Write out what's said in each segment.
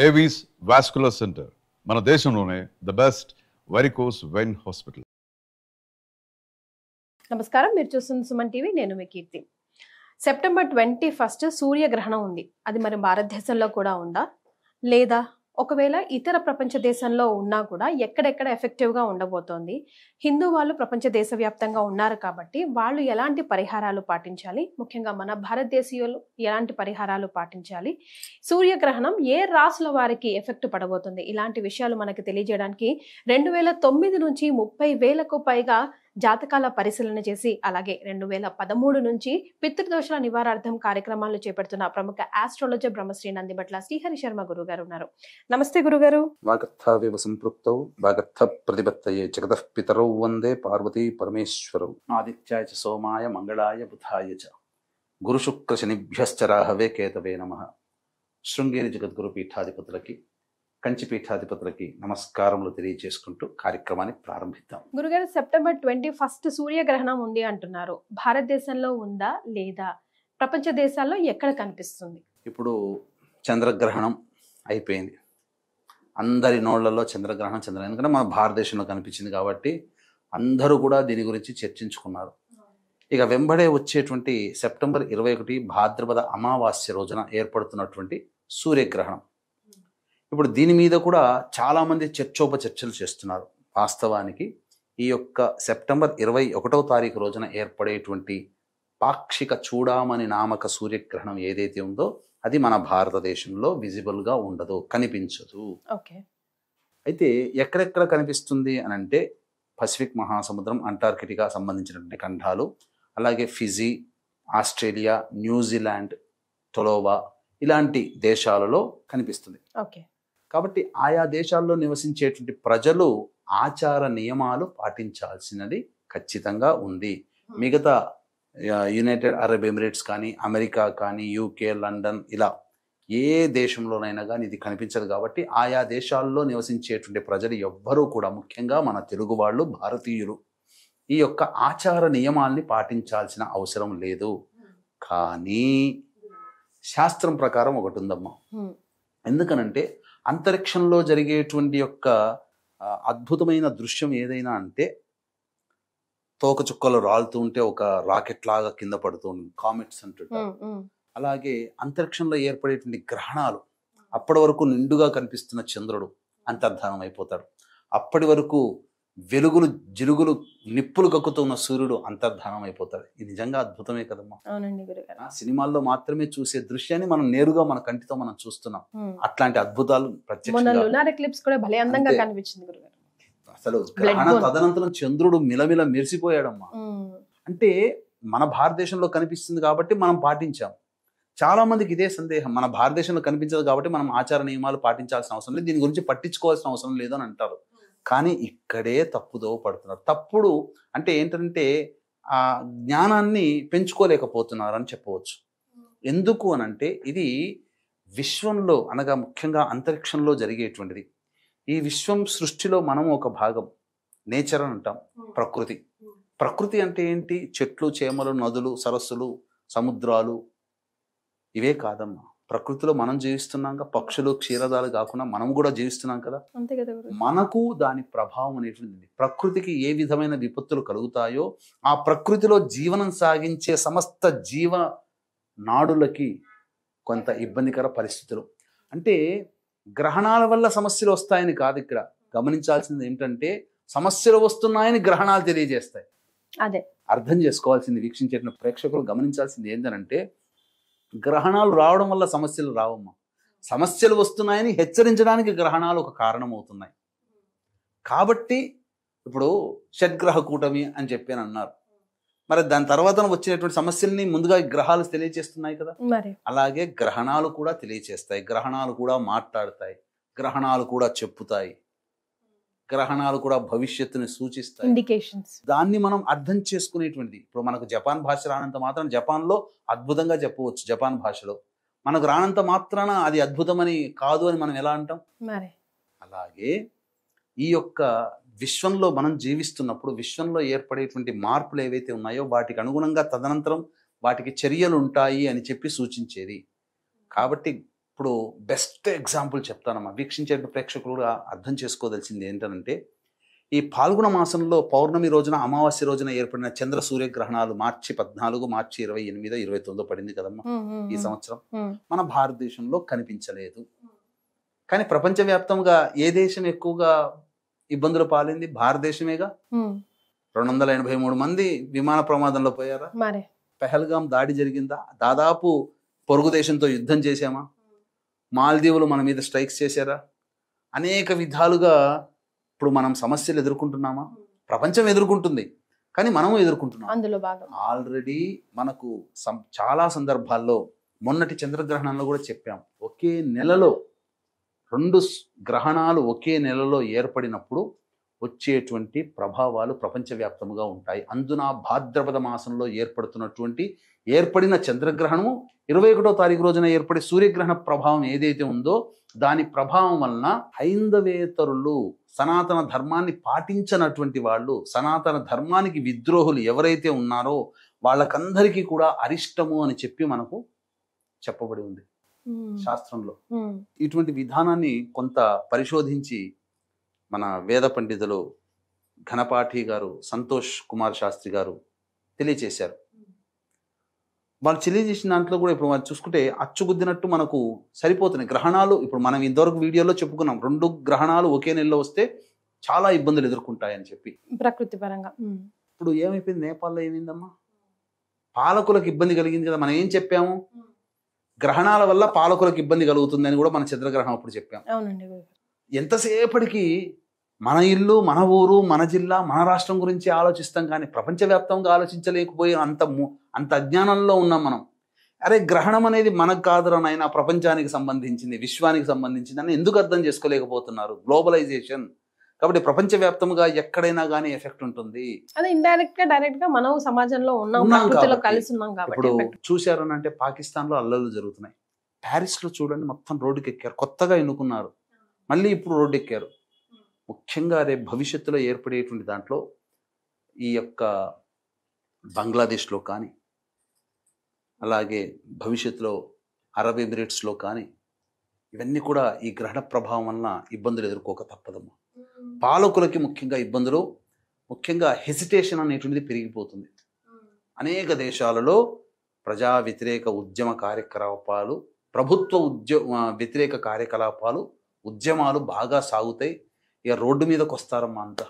Avis vascular centre మన దేశంలోనే the best varicose vein hospital. నమస్కారం, మీరు చూస్తున్న సుమన్ టీవీ. నేను మీ కీర్తి. సెప్టెంబర్ 21 సూర్యగ్రహణం ఉంది. అది మరి భారతదేశంలో కూడా ఉందా, లేదా ఒకవేళ ఇతర ప్రపంచ దేశంలో ఉన్నా కూడా ఎక్కడెక్కడ ఎఫెక్టివ్గా ఉండబోతోంది? హిందూ వాళ్ళు ప్రపంచ దేశవ్యాప్తంగా ఉన్నారు కాబట్టి వాళ్ళు ఎలాంటి పరిహారాలు పాటించాలి, ముఖ్యంగా మన భారతదేశీయులు ఎలాంటి పరిహారాలు పాటించాలి, సూర్యగ్రహణం ఏ రాసుల వారికి ఎఫెక్ట్ పడబోతుంది, ఇలాంటి విషయాలు మనకి తెలియజేయడానికి 2009 నుంచి 30,000కు పైగా జాతకాల పరిశీలన చేసి, అలాగే 2013 నుంచి పితృదోషాల నివారార్థం కార్యక్రమాలు చేపడుతున్న ప్రముఖ ఆస్ట్రాలజర్ బ్రహ్మశ్రీ నందిబట్ల శ్రీహరి శర్మ గురుగారు ఉన్నారు. నమస్తే గురుగారు. వాగర్థావివ సంపృక్తౌ వాగర్థ ప్రతిపత్తయే జగతః పితరౌ వందే పార్వతీ పరమేశ్వరౌ. ఆదిత్యాయ చ సోమాయ మంగళాయ బుధాయ చ గురు శుక్ర శనిభ్యశ్చ రాహవే కేతవే నమః. శృంగేరి జగద్గురు పీఠాధిపతులకి, కంచి పీఠాధిపతులకి నమస్కారములు తెలియజేసుకుంటూ కార్యక్రమాన్ని ప్రారంభిద్దాం. గురుగారు, సెప్టెంబర్ 21 సూర్యగ్రహణం ఉంది అంటున్నారు. భారతదేశంలో ఉందా, లేదా ప్రపంచ దేశాల్లో ఎక్కడ కనిపిస్తుంది? ఇప్పుడు చంద్రగ్రహణం అయిపోయింది. అందరి నోళ్లలో చంద్రగ్రహణం ఎందుకంటే మన భారతదేశంలో కనిపించింది కాబట్టి అందరూ కూడా దీని గురించి చర్చించుకున్నారు. ఇక వెంబడే వచ్చేటువంటి సెప్టెంబర్ 21 భాద్రపద అమావాస్య రోజున ఏర్పడుతున్నటువంటి సూర్యగ్రహణం. ఇప్పుడు దీని మీద కూడా చాలామంది చర్చోపచర్చలు చేస్తున్నారు. వాస్తవానికి ఈ యొక్క సెప్టెంబర్ 21వ తారీఖు రోజున ఏర్పడేటువంటి పాక్షిక చూడామణి నామక సూర్యగ్రహణం ఏదైతే ఉందో అది మన భారతదేశంలో విజిబుల్గా ఉండదు, కనిపించదు. అయితే ఎక్కడెక్కడ కనిపిస్తుంది అని అంటే పసిఫిక్ మహాసముద్రం, అంటార్కిటికా సంబంధించినటువంటి ఖండాలు, అలాగే ఫిజీ, ఆస్ట్రేలియా, న్యూజిలాండ్, టొలోవా ఇలాంటి దేశాలలో కనిపిస్తుంది. కాబట్టి ఆయా దేశాల్లో నివసించేటువంటి ప్రజలు ఆచార నియమాలు పాటించాల్సినది ఖచ్చితంగా ఉంది. మిగతా యునైటెడ్ అరబ్ ఎమిరేట్స్ కానీ, అమెరికా కానీ, యూకే, లండన్ ఇలా ఏ దేశంలోనైనా కానీ ఇది కనిపించదు. కాబట్టి ఆయా దేశాల్లో నివసించేటువంటి ప్రజలు ఎవ్వరూ కూడా, ముఖ్యంగా మన తెలుగు వాళ్ళు, భారతీయులు ఈ యొక్క ఆచార నియమాల్ని పాటించాల్సిన అవసరం లేదు. కానీ శాస్త్రం ప్రకారం ఒకటి ఉందమ్మా. ఎందుకనంటే అంతరిక్షంలో జరిగేటువంటి యొక్క అద్భుతమైన దృశ్యం ఏదైనా అంటే తోకచుక్కలు రాలుతూ ఉంటే ఒక రాకెట్ లాగా కింద పడుతూ ఉంటుంది, కామెట్స్ అంటుంటారు. అలాగే అంతరిక్షంలో ఏర్పడేటువంటి గ్రహణాలు, అప్పటి వరకు నిండుగా కనిపిస్తున్న చంద్రుడు అంతర్ధానం అయిపోతాడు. అప్పటి వరకు వెలుగులు జిలుగులు నిప్పులు కక్కుతున్న సూర్యుడు అంతర్ధానం అయిపోతాడు. ఇది నిజంగా అద్భుతమే కదమ్మా. సినిమాల్లో మాత్రమే చూసే దృశ్యాన్ని మనం నేరుగా మన కంటితో మనం చూస్తున్నాం. అట్లాంటి అద్భుతాలు అసలు గ్రహణ తదనంతరం చంద్రుడు మిలమిల మెరిసిపోయాడమ్మా. అంటే మన భారతదేశంలో కనిపిస్తుంది కాబట్టి మనం పాటించాం. చాలా మందికి ఇదే సందేహం, మన భారతదేశంలో కనిపించదు కాబట్టి మనం ఆచార నియమాలు పాటించాల్సిన అవసరం లేదు, దీని గురించి పట్టించుకోవాల్సిన అవసరం లేదు అని అంటారు. కానీ ఇక్కడే తప్పుదో పడుతున్నారు. తప్పుడు అంటే ఏంటంటే ఆ జ్ఞానాన్ని పెంచుకోలేకపోతున్నారు అని చెప్పవచ్చు. ఎందుకు అనంటే ఇది విశ్వంలో అనగా ముఖ్యంగా అంతరిక్షంలో జరిగేటువంటిది. ఈ విశ్వం సృష్టిలో మనం ఒక భాగం. నేచర్ అని అంటాం, ప్రకృతి. ప్రకృతి అంటే ఏంటి? చెట్లు, చేమలు, నదులు, సరస్సులు, సముద్రాలు ఇవే కాదమ్మా. ప్రకృతిలో మనం జీవిస్తున్నాం కదా, పక్షులు, క్షీరదాలు కాకుండా మనం కూడా జీవిస్తున్నాం కదా. మనకు దాని ప్రభావం అనేటువంటిది. ప్రకృతికి ఏ విధమైన విపత్తులు కలుగుతాయో ఆ ప్రకృతిలో జీవనం సాగించే సమస్త జీవ నాడులకి కొంత ఇబ్బందికర పరిస్థితులు. అంటే గ్రహణాల వల్ల సమస్యలు వస్తాయని కాదు. ఇక్కడ గమనించాల్సింది ఏంటంటే సమస్యలు వస్తున్నాయని గ్రహణాలు తెలియజేస్తాయి. అదే అర్థం చేసుకోవాల్సింది, వీక్షించే ప్రేక్షకులు గమనించాల్సింది ఏంటంటే గ్రహణాలు రావడం వల్ల సమస్యలు రావమ్మా. సమస్యలు వస్తున్నాయని హెచ్చరించడానికి గ్రహణాలు ఒక కారణం అవుతున్నాయి. కాబట్టి ఇప్పుడు షడ్గ్రహ కూటమి అని చెప్పి అన్నారు. మరి దాని తర్వాత వచ్చినటువంటి సమస్యల్ని ముందుగా గ్రహాలు తెలియజేస్తున్నాయి కదా. అలాగే గ్రహణాలు కూడా తెలియజేస్తాయి, గ్రహణాలు కూడా మాట్లాడతాయి, గ్రహణాలు కూడా చెప్పుతాయి, గ్రహణాలు కూడా భవిష్యత్తుని సూచిస్తాయి, ఇండికేషన్స్. దాన్ని మనం అర్థం చేసుకునేటువంటిది. ఇప్పుడు మనకు జపాన్ భాష రానంత మాత్రం జపాన్లో అద్భుతంగా చెప్పవచ్చు. జపాన్ భాషలో మనకు రానంత మాత్రాన అది అద్భుతమని కాదు అని మనం ఎలా అంటాం? అలాగే ఈ యొక్క విశ్వంలో మనం జీవిస్తున్నప్పుడు విశ్వంలో ఏర్పడేటువంటి మార్పులు ఏవైతే ఉన్నాయో వాటికి అనుగుణంగా తదనంతరం వాటికి చర్యలు ఉంటాయి అని చెప్పి సూచించేది. కాబట్టి ఇప్పుడు బెస్ట్ ఎగ్జాంపుల్ చెప్తానమ్మా, వీక్షించే ప్రేక్షకులు కూడా అర్థం చేసుకోదలిసింది ఏంటంటే, ఈ పాల్గొన మాసంలో పౌర్ణమి రోజున అమావాస్య రోజున ఏర్పడిన చంద్ర సూర్యగ్రహణాలు మార్చి 14, మార్చి 28, 29 పడింది కదమ్మా ఈ సంవత్సరం. మన భారతదేశంలో కనిపించలేదు. కానీ ప్రపంచవ్యాప్తంగా ఏ దేశం ఎక్కువగా ఇబ్బందులు పాలింది? భారతదేశమేగా. 283 మంది విమాన ప్రమాదంలో పోయారా? పెహల్గాం దాడి జరిగిందా? దాదాపు పొరుగు దేశంతో యుద్ధం చేశామా? మాల్దీవులు మన మీద స్ట్రైక్స్ చేశారా? అనేక విధాలుగా ఇప్పుడు మనం సమస్యలు ఎదుర్కొంటున్నామా? ప్రపంచం ఎదుర్కొంటుంది, కానీ మనము ఎదుర్కొంటున్నాం. అందులో భాగం ఆల్రెడీ మనకు చాలా సందర్భాల్లో మొన్నటి చంద్రగ్రహణంలో కూడా చెప్పాం, ఒకే నెలలో 2 గ్రహణాలు ఒకే నెలలో ఏర్పడినప్పుడు వచ్చేటువంటి ప్రభావాలు ప్రపంచవ్యాప్తంగా ఉంటాయి. అందున భాద్రపద మాసంలో ఏర్పడిన చంద్రగ్రహణము 21వ తారీఖు రోజున ఏర్పడే సూర్యగ్రహణ ప్రభావం ఏదైతే ఉందో దాని ప్రభావం వలన హైందవేతరులు, సనాతన ధర్మాన్ని పాటించనటువంటి వాళ్ళు, సనాతన ధర్మానికి విద్రోహులు ఎవరైతే ఉన్నారో వాళ్ళకందరికీ కూడా అరిష్టము అని చెప్పి మనకు చెప్పబడి ఉంది శాస్త్రంలో. ఇటువంటి విధానాన్ని కొంత పరిశోధించి మన వేద పండితులు ఘనపాఠి గారు, సంతోష్ కుమార్ శాస్త్రి గారు తెలియచేశారు. వాళ్ళు తెలియజేసిన దాంట్లో కూడా ఇప్పుడు మనం చూసుకుంటే అచ్చుగుద్దినట్టు మనకు సరిపోతున్నాయి గ్రహణాలు. ఇప్పుడు మనం ఇంతవరకు వీడియోలో చెప్పుకున్నాం, 2 గ్రహణాలు ఒకే నెలలో వస్తే చాలా ఇబ్బందులు ఎదుర్కొంటాయని చెప్పి ప్రకృతి పరంగా. ఇప్పుడు ఏమైపోయింది? నేపాల్లో ఏమైందమ్మా? పాలకులకు ఇబ్బంది కలిగింది కదా. మనం ఏం చెప్పాము? గ్రహణాల వల్ల పాలకులకు ఇబ్బంది కలుగుతుందని కూడా మన చంద్రగ్రహణం అప్పుడు చెప్పాం. ఎంతసేపటికి మన ఇల్లు, మన ఊరు, మన జిల్లా, మన రాష్ట్రం గురించి ఆలోచిస్తాం, కానీ ప్రపంచవ్యాప్తంగా ఆలోచించలేకపోయి అంత అజ్ఞానంలో ఉన్నాం మనం. అరే గ్రహణం అనేది మనకు కాదురా నాయనా, ప్రపంచానికి సంబంధించింది, విశ్వానికి సంబంధించింది అని ఎందుకు అర్థం చేసుకోలేకపోతున్నారు? గ్లోబలైజేషన్ కాబట్టి ప్రపంచవ్యాప్తంగా ఎక్కడైనా కానీ ఎఫెక్ట్ ఉంటుంది. అదే ఇండైరెక్ట్ గా డైరెక్ట్ గా మనం సమాజంలో ఉన్నాం, కలిసి ఉన్నాం కాబట్టి. ఇప్పుడు చూశారని అంటే పాకిస్తాన్ లో అల్లర్లు జరుగుతున్నాయి. ప్యారిస్ లో చూడండి, మొత్తం రోడ్డుకి ఎక్కారు, కొత్తగా ఎన్నుకున్నారు, మళ్ళీ ఇప్పుడు రోడ్డు ఎక్కారు. ముఖ్యంగా రేపు భవిష్యత్తులో ఏర్పడేటువంటి దాంట్లో ఈ యొక్క బంగ్లాదేశ్లో కానీ, అలాగే భవిష్యత్తులో అరబ్ ఎమిరేట్స్లో కానీ, ఇవన్నీ కూడా ఈ గ్రహణ ప్రభావం వలన ఇబ్బందులు ఎదుర్కోక తప్పదమ్మా. పాలకులకి ముఖ్యంగా ఇబ్బందులు, ముఖ్యంగా హెసిటేషన్ అనేటువంటిది పెరిగిపోతుంది. అనేక దేశాలలో ప్రజా వ్యతిరేక ఉద్యమ కార్యకలాపాలు, ప్రభుత్వ వ్యతిరేక కార్యకలాపాలు, ఉద్యమాలు బాగా సాగుతాయి. ఇక రోడ్డు మీదకి వస్తారమ్మా. అంతా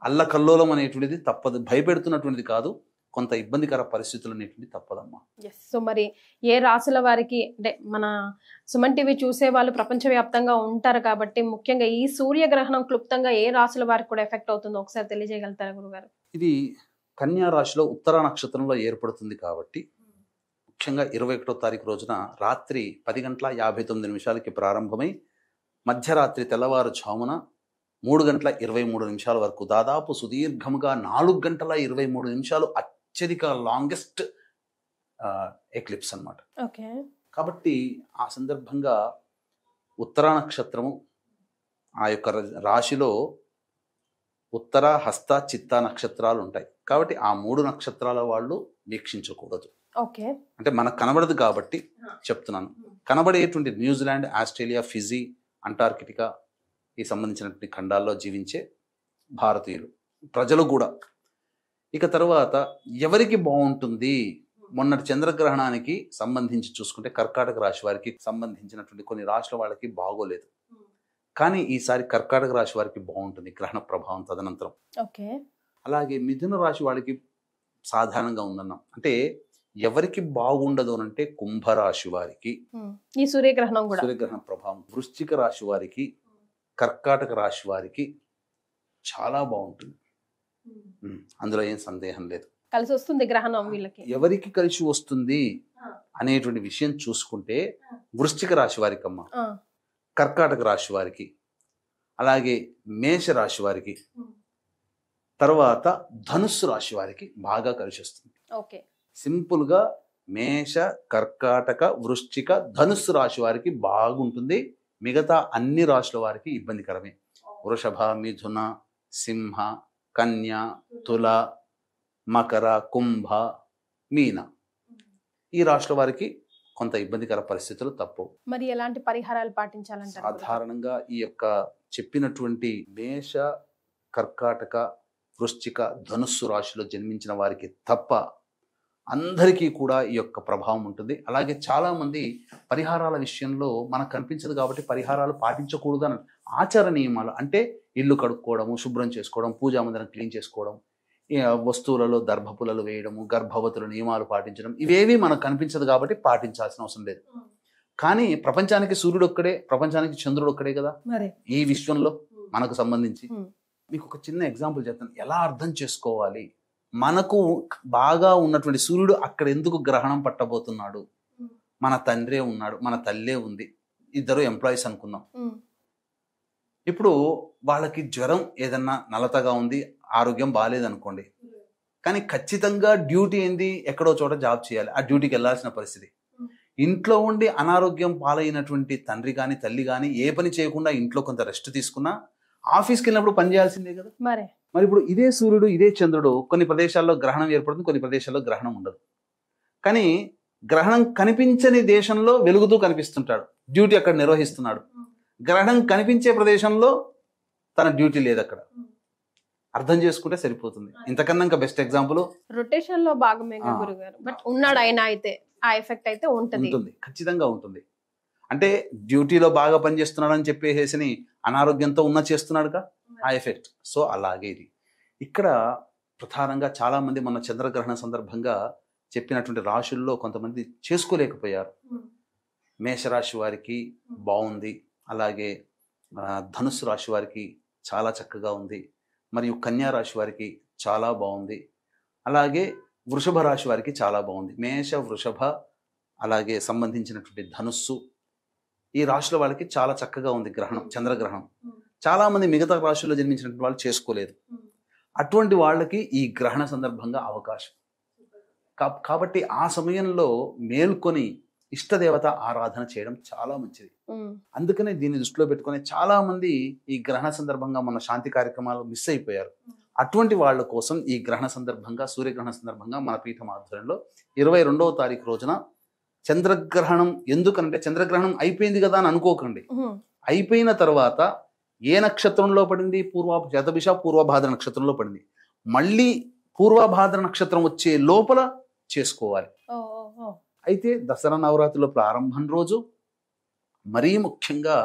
అల్లకల్లోలం అనేటువంటిది తప్పదు, భయపెడుతున్నటువంటిది కాదు, కొంత ఇబ్బందికర పరిస్థితులు అనేటువంటి తప్పదమ్మా. సో మరి ఏ రాసుల వారికి, అంటే మన సుమన్ టీవీ చూసే వాళ్ళు ప్రపంచవ్యాప్తంగా ఉంటారు కాబట్టి ముఖ్యంగా ఈ సూర్యగ్రహణం క్లుప్తంగా ఏ రాసుల వారికి కూడా ఎఫెక్ట్ అవుతుందో ఒకసారి తెలియజేయగలుగుతారా గురుగారు? ఇది కన్యా రాశిలో ఉత్తర నక్షత్రంలో ఏర్పడుతుంది కాబట్టి ముఖ్యంగా 21వ తారీఖు రోజున రాత్రి 10:59 ప్రారంభమై మధ్యరాత్రి తెల్లవారుజామున 3:23 వరకు దాదాపు సుదీర్ఘముగా 4:23 అత్యధిక లాంగెస్ట్ ఎక్లిప్స్ అన్నమాట. కాబట్టి ఆ సందర్భంగా ఉత్తర నక్షత్రము ఆ యొక్క రాశిలో ఉత్తర, హస్త, చిత్త నక్షత్రాలు ఉంటాయి. కాబట్టి ఆ 3 నక్షత్రాల వాళ్ళు వీక్షించకూడదు. అంటే మనకు కనబడదు కాబట్టి చెప్తున్నాను. కనబడేటువంటి న్యూజిలాండ్, ఆస్ట్రేలియా, ఫిజీ, అంటార్కిటికా ఈ సంబంధించినటువంటి ఖండాల్లో జీవించే భారతీయులు ప్రజలు కూడా. ఇక తర్వాత ఎవరికి బాగుంటుంది? మొన్నటి చంద్రగ్రహణానికి సంబంధించి చూసుకుంటే కర్కాటక రాశి వారికి సంబంధించినటువంటి కొన్ని రాశుల వాళ్ళకి బాగోలేదు, కానీ ఈసారి కర్కాటక రాశి వారికి బాగుంటుంది గ్రహణ ప్రభావం తదనంతరం. అలాగే మిథున రాశి వాళ్ళకి సాధారణంగా ఉందన్నాం. అంటే ఎవరికి బాగుండదు అంటే కుంభరాశి వారికి ఈ సూర్యగ్రహణం ప్రభావం, వృశ్చిక రాశి వారికి, కర్కాటక రాశి వారికి చాలా బాగుంటుంది. అందులో ఏం సందేహం లేదు. కలిసి వస్తుంది గ్రహణం వీళ్ళకి. ఎవరికి కలిసి వస్తుంది అనేటువంటి విషయం చూసుకుంటే వృశ్చిక రాశి వారికి అమ్మ, కర్కాటక రాశి వారికి, అలాగే మేష రాశి వారికి, తర్వాత ధనుస్సు రాశి వారికి బాగా కలిసి వస్తుంది. సింపుల్ గా మేష, కర్కాటక, వృశ్చిక, ధనుస్సు రాశి వారికి బాగుంటుంది. మిగతా అన్ని రాశుల వారికి ఇబ్బందికరమే. వృషభ, మిథున, సింహ, కన్య, తుల, మకర, కుంభ, మీన ఈ రాశుల వారికి కొంత ఇబ్బందికర పరిస్థితులు తప్పవు. మరి ఎలాంటి పరిహారాలు పాటించాలంటారు? సాధారణంగా ఈ యొక్క చెప్పినటువంటి మేష, కర్కాటక, వృశ్చిక, ధనుస్సు రాశిలో జన్మించిన వారికి తప్ప అందరికీ కూడా ఈ యొక్క ప్రభావం ఉంటుంది. అలాగే చాలా మంది పరిహారాల విషయంలో మనకు కనిపించదు కాబట్టి పరిహారాలు పాటించకూడదు అని ఆచార నియమాలు అంటే ఇల్లు కడుక్కోవడము, శుభ్రం చేసుకోవడం, పూజా మందిరం క్లీన్ చేసుకోవడం, వస్తువులలో దర్భపులలు వేయడము, గర్భవతుల నియమాలు పాటించడం, ఇవేవి మనకు కనిపించదు కాబట్టి పాటించాల్సిన అవసరం లేదు. కానీ ప్రపంచానికి సూర్యుడు ఒక్కడే, ప్రపంచానికి చంద్రుడు ఒక్కడే కదా ఈ విశ్వంలో మనకు సంబంధించి. మీకు ఒక చిన్న ఎగ్జాంపుల్ చెప్తాను, ఎలా అర్థం చేసుకోవాలి. మనకు బాగా ఉన్నటువంటి సూర్యుడు అక్కడ ఎందుకు గ్రహణం పట్టబోతున్నాడు? మన తండ్రే ఉన్నాడు, మన తల్లే ఉంది, ఇద్దరు ఎంప్లాయీస్ అనుకుందాం. ఇప్పుడు వాళ్ళకి జ్వరం ఏదన్నా నలతగా ఉంది, ఆరోగ్యం బాగాలేదనుకోండి, కానీ ఖచ్చితంగా డ్యూటీ ఏంది, ఎక్కడో చోట జాబ్ చేయాలి, ఆ డ్యూటీకి వెళ్ళాల్సిన పరిస్థితి. ఇంట్లో ఉండి అనారోగ్యం పాలైనటువంటి తండ్రి కానీ తల్లి కానీ ఏ పని చేయకుండా ఇంట్లో కొంత రెస్ట్ తీసుకున్నా ఆఫీస్కి వెళ్ళినప్పుడు పని చేయాల్సిందే కదా. మరి ఇప్పుడు ఇదే సూర్యుడు, ఇదే చంద్రుడు కొన్ని ప్రదేశాల్లో గ్రహణం ఏర్పడుతుంది, కొన్ని ప్రదేశాల్లో గ్రహణం ఉండదు. కానీ గ్రహణం కనిపించని దేశంలో వెలుగుతూ కనిపిస్తుంటాడు, డ్యూటీ అక్కడ నిర్వహిస్తున్నాడు. గ్రహణం కనిపించే ప్రదేశంలో తన డ్యూటీ లేదు అక్కడ. అర్థం చేసుకుంటే సరిపోతుంది. ఇంతకన్నా ఇంకా బెస్ట్ ఎగ్జాంపుల్ రొటేషన్ లో భాగమేగా గురుగారు, బట్ ఉన్నాడు ఆయన అయితే ఆ ఎఫెక్ట్ అయితే ఉంటుంది, ఖచ్చితంగా ఉంటుంది. అంటే డ్యూటీలో బాగా పనిచేస్తున్నాడు అని చెప్పేసి అనారోగ్యంతో ఉన్న చేస్తున్నాడుగా ఆ ఎఫెక్ట్. సో అలాగే ఇది ఇక్కడ ప్రధానంగా చాలా మంది మన చంద్రగ్రహణ సందర్భంగా చెప్పినటువంటి రాశుల్లో కొంతమంది చేసుకోలేకపోయారు. మేషరాశి వారికి బాగుంది, అలాగే ధనుస్సు రాశి వారికి చాలా చక్కగా ఉంది, మరియు కన్యా రాశి వారికి చాలా బాగుంది, అలాగే వృషభ రాశి వారికి చాలా బాగుంది. మేష, వృషభ, అలాగే సంబంధించినటువంటి ధనుస్సు, ఈ రాశుల వాళ్ళకి చాలా చక్కగా ఉంది గ్రహణం, చంద్రగ్రహణం. చాలా మంది మిగతా రాశుల్లో జన్మించినటువంటి వాళ్ళు చేసుకోలేదు. అటువంటి వాళ్ళకి ఈ గ్రహణ సందర్భంగా అవకాశం కాబట్టి ఆ సమయంలో మేల్కొని ఇష్టదేవత ఆరాధన చేయడం చాలా మంచిది. అందుకనే దీన్ని దృష్టిలో పెట్టుకుని చాలా మంది ఈ గ్రహణ సందర్భంగా మన శాంతి కార్యక్రమాలు మిస్ అయిపోయారు. అటువంటి వాళ్ళ కోసం ఈ గ్రహణ సందర్భంగా, సూర్యగ్రహణ సందర్భంగా మన పీఠం ఆధ్వర్యంలో 22వ తారీఖు రోజున చంద్రగ్రహణం, ఎందుకంటే చంద్రగ్రహణం అయిపోయింది కదా అని అనుకోకండి. అయిపోయిన తర్వాత ఏ నక్షత్రంలో పడింది? శతభిష పూర్వభాద్ర నక్షత్రంలో పడింది. మళ్ళీ పూర్వభాద్ర నక్షత్రం వచ్చే లోపల చేసుకోవాలి. అయితే దసరా నవరాత్రుల ప్రారంభం రోజు మరీ ముఖ్యంగా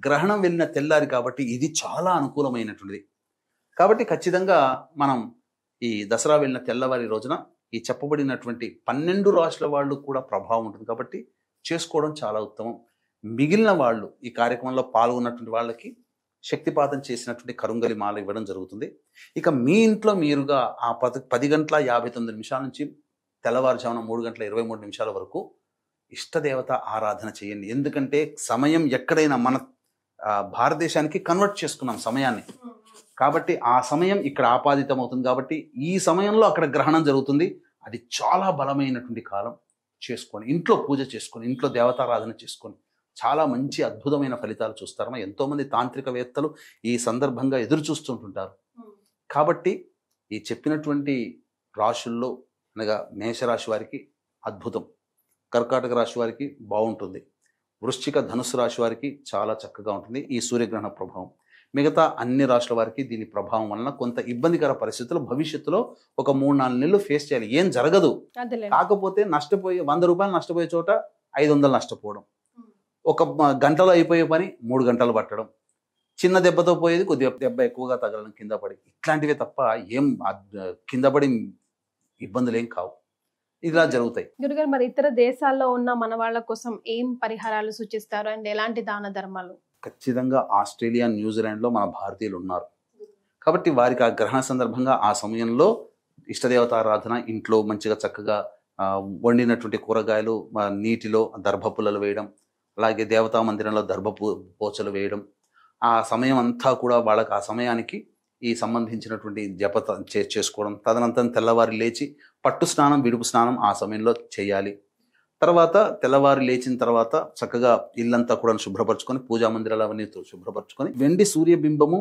గ్రహణం వెళ్ళిన తెల్లారి కాబట్టి ఇది చాలా అనుకూలమైనటువంటిది. కాబట్టి ఖచ్చితంగా మనం ఈ దసరా వెళ్ళిన తెల్లవారి రోజున ఈ చెప్పబడినటువంటి 12 రాశుల వాళ్ళు కూడా ప్రభావం ఉంటుంది కాబట్టి చేసుకోవడం చాలా ఉత్తమం. మిగిలిన వాళ్ళు ఈ కార్యక్రమంలో పాల్గొన్నటువంటి వాళ్ళకి శక్తిపాతం చేసినటువంటి కరుంగలి మాల ఇవ్వడం జరుగుతుంది. ఇక మీ ఇంట్లో మీరుగా ఆ 10 గంటల 59 నిమిషాల నుంచి తెల్లవారుజామున 3 గంటల 23 నిమిషాల వరకు ఇష్టదేవత ఆరాధన చేయండి. ఎందుకంటే సమయం ఎక్కడైనా మన భారతదేశానికి కన్వర్ట్ చేసుకున్నాం సమయాన్ని, కాబట్టి ఆ సమయం ఇక్కడ ఆపాదితం అవుతుంది. కాబట్టి ఈ సమయంలో అక్కడ గ్రహణం జరుగుతుంది. అది చాలా బలమైనటువంటి కాలం. చేసుకొని ఇంట్లో పూజ చేసుకొని ఇంట్లో దేవతారాధన చేసుకొని చాలా మంచి అద్భుతమైన ఫలితాలు చూస్తారమ్మా. ఎంతోమంది తాంత్రికవేత్తలు ఈ సందర్భంగా ఎదురు చూస్తుంటుంటారు. కాబట్టి ఈ చెప్పినటువంటి రాశుల్లో అనగా మేషరాశి వారికి అద్భుతం, కర్కాటక రాశి వారికి బాగుంటుంది, వృశ్చిక ధనుసు రాశి వారికి చాలా చక్కగా ఉంటుంది ఈ సూర్యగ్రహణ ప్రభావం. మిగతా అన్ని రాశుల వారికి దీని ప్రభావం వలన కొంత ఇబ్బందికర పరిస్థితులు భవిష్యత్తులో ఒక 3-4 నెలలు ఫేస్ చేయాలి. ఏం జరగదు, కాకపోతే నష్టపోయే 100 రూపాయలు నష్టపోయే చోట 500 నష్టపోవడం, ఒక గంటలో అయిపోయే పని 3 గంటలు పట్టడం, చిన్న దెబ్బతో పోయేది కొద్దిగా దెబ్బ ఎక్కువగా తగలడం కింద పడి, ఇట్లాంటివే తప్ప ఏం కింద పడి ఇబ్బందులు ఏం కావు. ఇలా జరుగుతాయి. గురుగారు, మరి ఇతర దేశాల్లో ఉన్న మన వాళ్ళ కోసం ఏం పరిహారాలు సూచిస్తారు అండ్ ఎలాంటి దాన ధర్మాలు? ఖచ్చితంగా ఆస్ట్రేలియా, న్యూజిలాండ్లో మన భారతీయులు ఉన్నారు కాబట్టి వారికి ఆ గ్రహణ సందర్భంగా ఆ సమయంలో ఇష్టదేవతారాధన, ఇంట్లో మంచిగా చక్కగా వండినటువంటి కూరగాయలు నీటిలో దర్భపుల్లలు వేయడం, అలాగే దేవతా మందిరంలో పోచలు వేయడం, ఆ సమయం అంతా కూడా వాళ్ళకి ఆ సమయానికి ఈ సంబంధించినటువంటి జప చేసుకోవడం, తదనంతరం తెల్లవారి లేచి పట్టు స్నానం, విడుపు స్నానం ఆ సమయంలో చేయాలి. తర్వాత తెల్లవారి లేచిన తర్వాత చక్కగా ఇల్లంతా కూడా శుభ్రపరచుకొని, పూజా మందిరాలు అవన్నీ శుభ్రపరచుకొని, వెండి సూర్యబింబము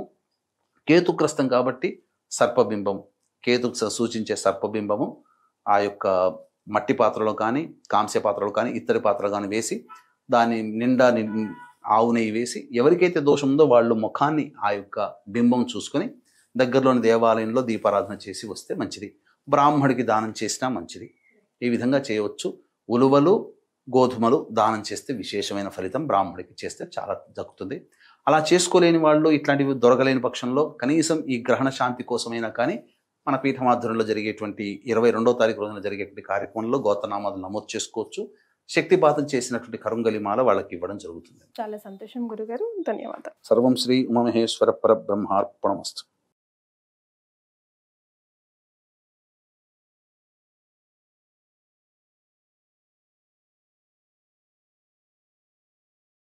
కేతుగ్రస్తం కాబట్టి సర్పబింబము, కేతు సూచించే సర్పబింబము ఆ యొక్క మట్టి పాత్రలో కానీ కాంస్య పాత్రలో కానీ ఇత్తడి పాత్రలో కానీ వేసి దాని నిండా ఆవు నెయ్యి వేసి ఎవరికైతే దోషం ఉందో వాళ్ళు ముఖాన్ని ఆ యొక్క బింబం చూసుకొని దగ్గరలోని దేవాలయంలో దీపారాధన చేసి వస్తే మంచిది. బ్రాహ్మడికి దానం చేసినా మంచిది. ఈ విధంగా చేయవచ్చు. ఉలువలు గోధుమలు దానం చేస్తే విశేషమైన ఫలితం బ్రాహ్మడికి చేస్తే చాలా దక్కుతుంది. అలా చేసుకోలేని వాళ్ళు, ఇట్లాంటివి దొరకలేని పక్షంలో కనీసం ఈ గ్రహణ శాంతి కోసమైనా కానీ మన పీఠమాధ్వర్యంలో జరిగేటువంటి 22వ తారీఖు రోజున జరిగేటువంటి కార్యక్రమంలో గోత్రనామాలు నమోదు చేసుకోవచ్చు. శక్తిపాతం చేసినటువంటి కరుంగలి మాల వాళ్ళకి ఇవ్వడం జరుగుతుంది. చాలా సంతోషం గురుగారు, ధన్యవాదాలు. సర్వం శ్రీ ఉమామహేశ్వర పరబ్రహ్మార్పణమస్తు.